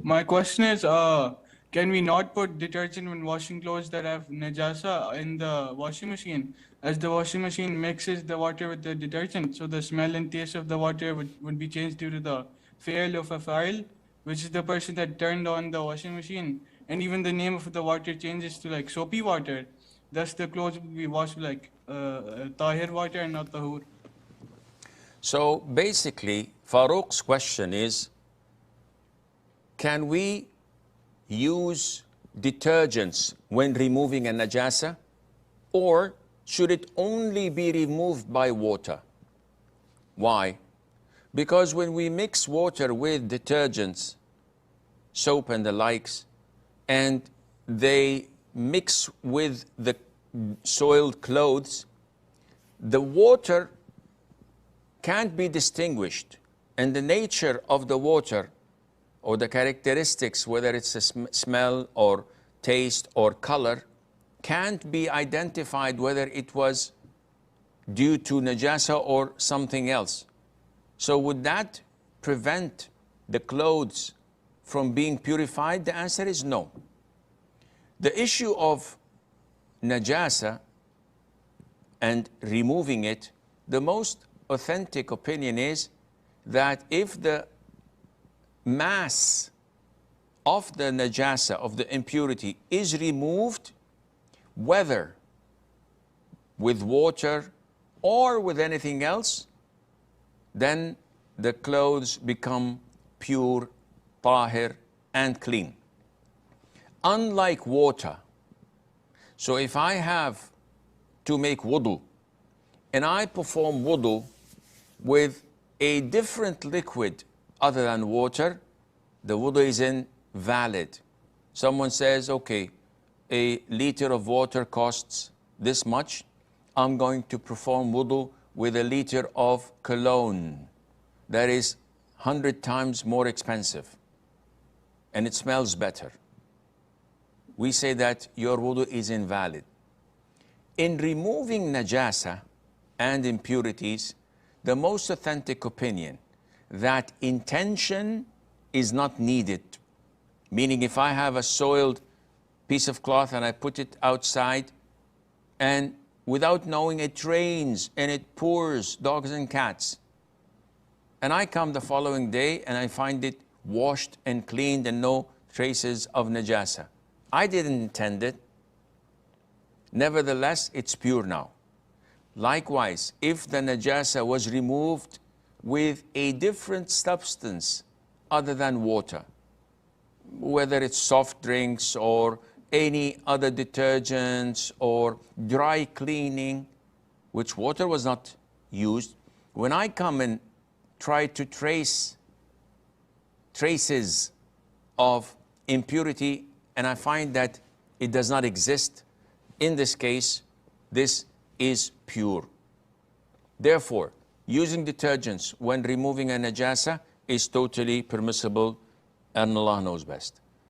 My question is, can we not put detergent when washing clothes that have najasa in the washing machine, as the washing machine mixes the water with the detergent, so the smell and taste of the water would be changed due to the fail of a file, which is the person that turned on the washing machine, and even the name of the water changes to like soapy water. Thus, the clothes will be washed like tahir water and not tahur. So basically, Farouk's question is, can we use detergents when removing a najasa, or should it only be removed by water? Why? Because when we mix water with detergents, soap and the likes, and they mix with the soiled clothes, the water can't be distinguished, and the nature of the water or the characteristics, whether it's a smell or taste or color, can't be identified whether it was due to najasa or something else. So would that prevent the clothes from being purified? The answer is no. The issue of najasa and removing it, the most authentic opinion is that if the mass of the najasa, of the impurity, is removed, whether with water or with anything else, then the clothes become pure, tahir, and clean. Unlike water, so if I have to make wudu, and I perform wudu with a different liquid other than water, the wudu is invalid. Someone says, okay, a liter of water costs this much. I'm going to perform wudu with a liter of cologne that is 100 times more expensive and it smells better. We say that your wudu is invalid. In removing najasa and impurities, the most authentic opinion that intention is not needed. Meaning, if I have a soiled piece of cloth and I put it outside, and without knowing it rains and it pours dogs and cats, and I come the following day and I find it washed and cleaned and no traces of najasa, I didn't intend it. Nevertheless, it's pure now. Likewise, if the najasa was removed with a different substance other than water, whether it's soft drinks or any other detergents or dry cleaning, which water was not used, when I come and try to trace traces of impurity and I find that it does not exist, in this case, this is pure. Therefore, using detergents when removing a najasa is totally permissible, and Allah knows best.